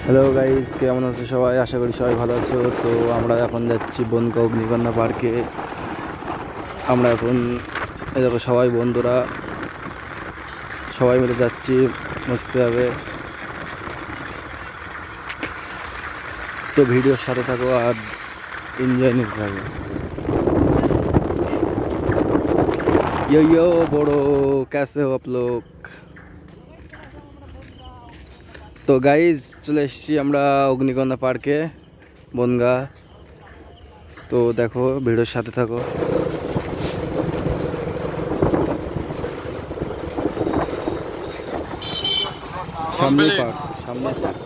Hello guys, কেমন আছো সবাই? আশা করি সবাই ভালো আছো। তো আমরা এখন যাচ্ছি বনগাঁ অগ্নিকন্যা পার্কে। আমরা এখন দেখো সবাই বন্ধুরা সবাই মিলে যাচ্ছি, মস্তি হবে। তো ভিডিওর সাথে থাকো আর এনজয় নিতে থাকো। ইয়ো বড়ো, कैसे हो आप लोग? তো গাইজ চলে এসেছি আমরা অগ্নিকন্যা পার্কে বনগাঁ। তো দেখো ভিডিওর সাথে থাকো। সামনে পার্ক, সামনে পার্ক,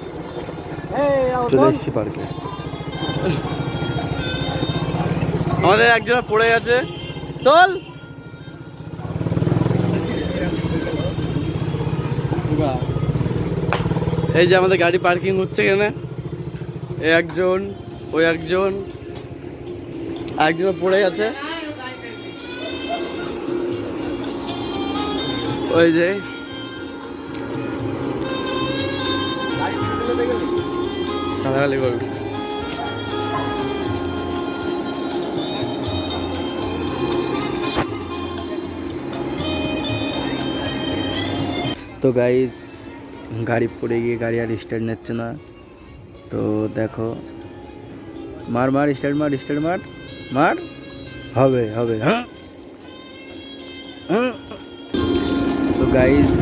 চলে এসেছি পার্কে। আমাদের একজন পড়ে গেছে, তোল। এই যে আমাদের গাড়ি পার্কিং হচ্ছে এখানে, একজন ওই একজন পড়ে গেছে, ওই যে গালাগালি করবে। তো গাইস গাড়ি পড়ে গিয়ে গাড়ি আর স্টার্ট নিচ্ছে না। তো দেখো, মার মার স্টার্ট মার, স্টার্ট মার, মার, হবে হবে। হ্যাঁ তো গাইস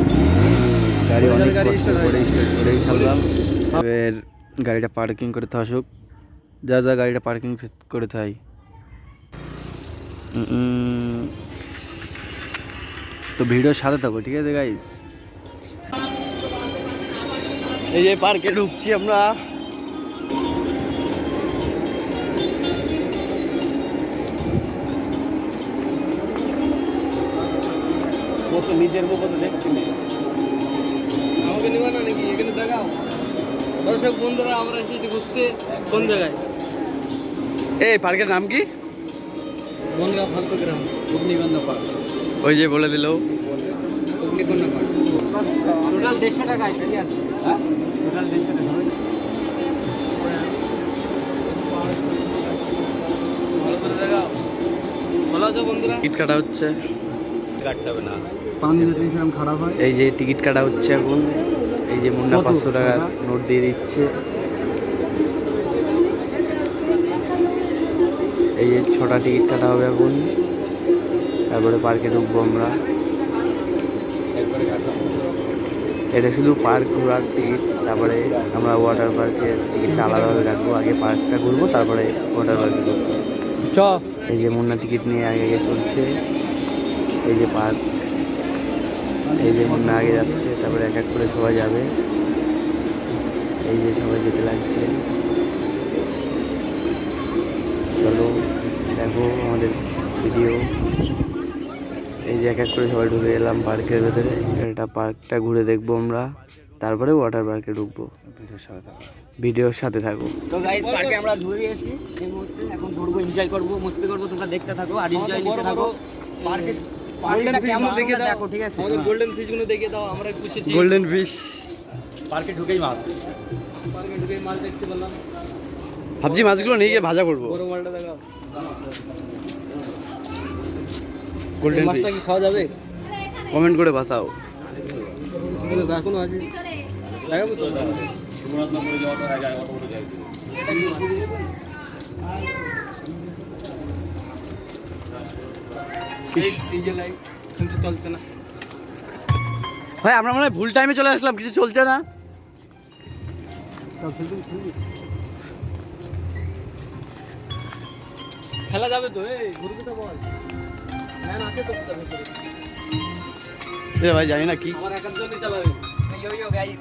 গাড়ি অনেক কষ্ট করে স্টার্ট করেই ছাড়লাম। এবার গাড়িটা পার্কিং করতে আসুক, যা যা গাড়িটা পার্কিং করতে হয়। তো ভিডিওর সাথে থাকো, ঠিক আছে গাইস? এই যে পার্কে ঢুকছি আমরা। নিজের মুখ তো দেখতে নেই, আমাকে নেবা না নাকি? এখানে দেখাও দর্শক বন্ধুরা, আমরা এসেছি ঘুরতে। কোন জায়গায়? এই পার্কের নাম কি? বনগাঁ ফালতু গ্রাম অগ্নিকন্যা পার্ক। ওই যে বলে দিল অগ্নিকন্যা পার্ক। টোটাল 150 টাকা ঠিক আছে? হ্যাঁ টোটাল 150 টাকা। ভালো করে দেখাও। ভালো আছে বন্ধুরা? টিকিট কাটা হচ্ছে, কাটতে হবে না, পানি যেতে সেরকম খারাপ হয়। এই যে টিকিট কাটা হচ্ছে এখন। এই যে মুন্না 500 টাকার নোট দিয়ে দিচ্ছে। এই যে 6টা টিকিট কাটা হবে এখন, তারপরে পার্কে ঢুকবো আমরা। এটা শুধু পার্ক ঘোরার টিকিট, তারপরে আমরা ওয়াটার পার্কের টিকিটটা আলাদাভাবে রাখবো। আগে পার্কটা ঘুরবো, তারপরে ওয়াটার পার্কে ঢুকবো। এই যে মুন্না টিকিট নিয়ে আগে আগে চলছে। এই যে পার্ক, এই যে মুন্না আগে যাচ্ছে, তারপরে এক এক করে সবাই যাবে। এই যে সবাই যেতে লাগছে। চলো দেখো আমাদের ভিডিও। এই যে এক এক করে সবাই ঢুকে এলাম পার্কের ভেতরে। এটা পার্কটা ঘুরে দেখবো আমরা, তারপরে ওয়াটার পার্কে ঢুকবো। ভিডিওর সাথে থাকো। তো গাইস পার্কে আমরা ঘুরে গেছি, এই মুহূর্তে এখন ঘুরবো, এনজয় করবো, মস্তি করবো। তোমরা দেখতে থাকো আর এনজয় নিতে থাকো। পার্কে গোল্ডেন কেমন দেখে দেখো, ঠিক আছে? আমাদের গোল্ডেন ফিশ গুলো দেখে দাও। আমরা খুশি। গোল্ডেন ফিশ পার্কে ঢুকেই মাছ, পার্কে ঢুকেই মাছ দেখতে পেলাম। ভাবছি মাছগুলো নিয়ে গিয়ে ভাজা করবো। বড় মাছটা দেখাও। গোল্ডেন মাছটা কি খাওয়া যাবে? কমেন্ট করে বাতাও। এখনো আছে, লাগাবো তো। চলছে না ভাই, আমরা মনে হয় ভুল টাইমে চলে আসলাম, কিছু চলছে না। খেলা যাবে তো? এই ঘুরবি তো বল, ম্যান আছে তো ভিতরে। ভাই জানি না কি, আমার একার জন্যই চালাবে। ইয়ো ইয়ো গাইস,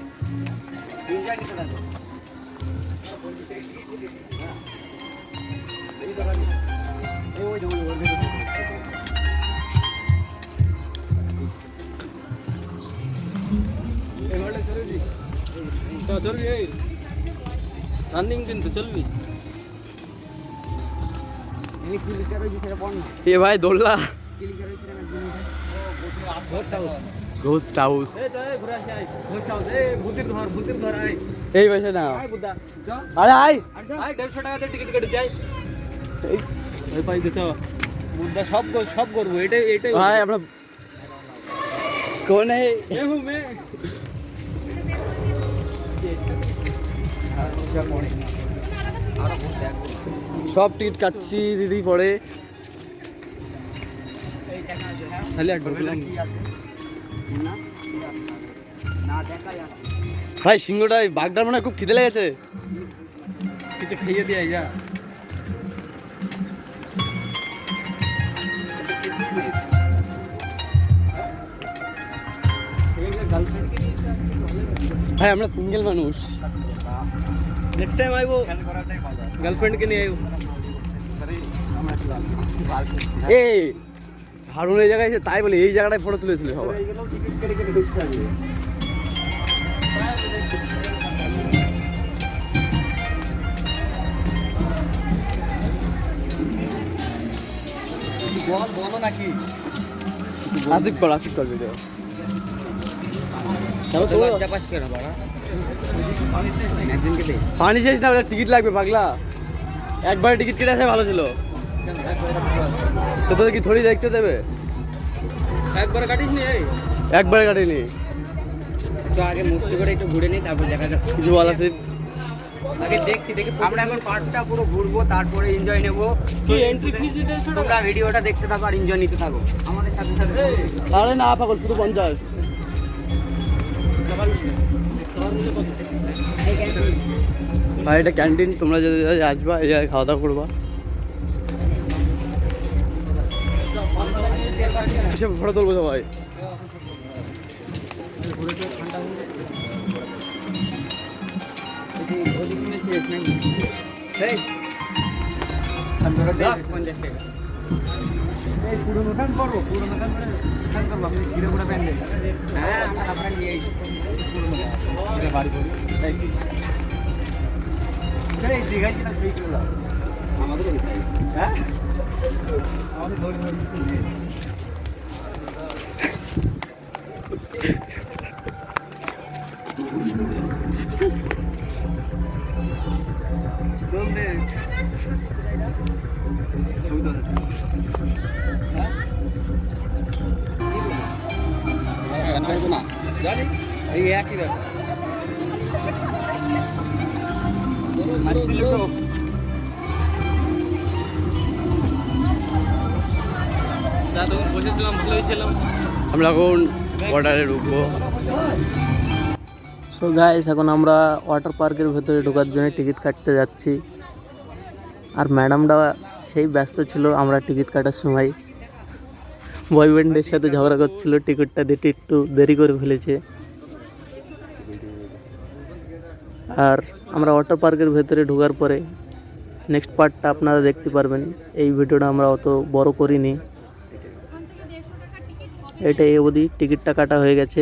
এনজয় করতে থাকো। এই ওই চলবি, এই রানিং কিন্তু চলবি। এ ভাই দোল্লা ঘোস্ট হাউস ঘুরে আসি আয় ঘোস্ট হাউস ভূতের ঘর আয় এই পাশে না আয় বুদ্ধা যাও আরে আয় আয় 150 টাকা দিয়ে টিকিট কেটে যাই ওই পাই দিত বুদ্ধা সব করবো এটাই ভাই আমরা কোন है মে সব টিকিট কাটছি দিদি পরে খালি একবার বললাম ভাই সিংহটা বাগদার মনে হয় খুব খিদে লেগেছে কিছু খাইয়ে দিয়ে যা ভাই আমরা সিঙ্গেল মানুষ নেক্সট টাইম আইবো গার্লফ্রেন্ড কে নিয়ে আইবো এই হারুন এই জায়গায় এসে তাই বলে এই জায়গাটায় ফটো তুলেছিল সবাই বলো নাকি আসিফ কর ভিডিও লজ্জা পাস কেন বাড়া একদিনকে দে পানি শেষ না ওটা টিকিট লাগবে পাগলা একবার টিকিট কেটে আসে ভালো ছিল তো তোদের কি থোড়ি দেখতে দেবে একবার কাটিস নি এই একবারে কাটিনি তো আগে মুক্তি করে একটু ঘুরে নিই তারপর দেখা যাক কিছু বল আসিফ আগে দেখি আমরা এখন পার্কটা পুরো ঘুরবো তারপরে এনজয় নেব কি এন্ট্রি ফিজ দিতে তোমরা ভিডিওটা দেখতে থাকো আর এনজয় নিতে থাকো আমাদের সাথে সাথে আরে না পাগল শুধু 50 ভাই এটা ক্যান্টিন তোমরা যদি আসবা এই জায়গায় খাওয়া দাওয়া করবা এসে ফটো তুলবো সবাই পুরোনো কান করবো পুরোনো কান করে আমি ঘিরে ঘুরে প্যান দেই হ্যাঁ আমরা আপনার নিয়ে পুরোনো বাড়ি করি এই দীঘায় যেটা ফ্রি করলাম আমাদের হ্যাঁ আমাদের ধরে ¿Dónde? এই একই ব্যাপার বসেছিলাম ভালোই ছিলাম আমরা এখন অর্ডারে ঢুকবো সো গাইস এখন আমরা ওয়াটার পার্কের ভেতরে ঢোকার জন্য টিকিট কাটতে যাচ্ছি আর ম্যাডামটা সেই ব্যস্ত ছিল আমরা টিকিট কাটার সময় বয়ফ্রেন্ডের সাথে ঝগড়া করছিল টিকিটটা দিতে একটু দেরি করে ফেলেছে আর আমরা ওয়াটার পার্কের ভেতরে ঢোকার পরে নেক্সট পার্টটা আপনারা দেখতে পারবেন এই ভিডিওটা আমরা অত বড় করিনি এটা এই অবধি টিকিটটা কাটা হয়ে গেছে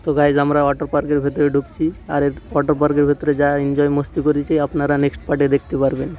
তো গাইজ আমরা ওয়াটার পার্কের ভেতরে ঢুকছি আর ওয়াটার পার্কের ভেতরে যা এনজয় মস্তি করেছি আপনারা নেক্সট পার্টে দেখতে পারবেন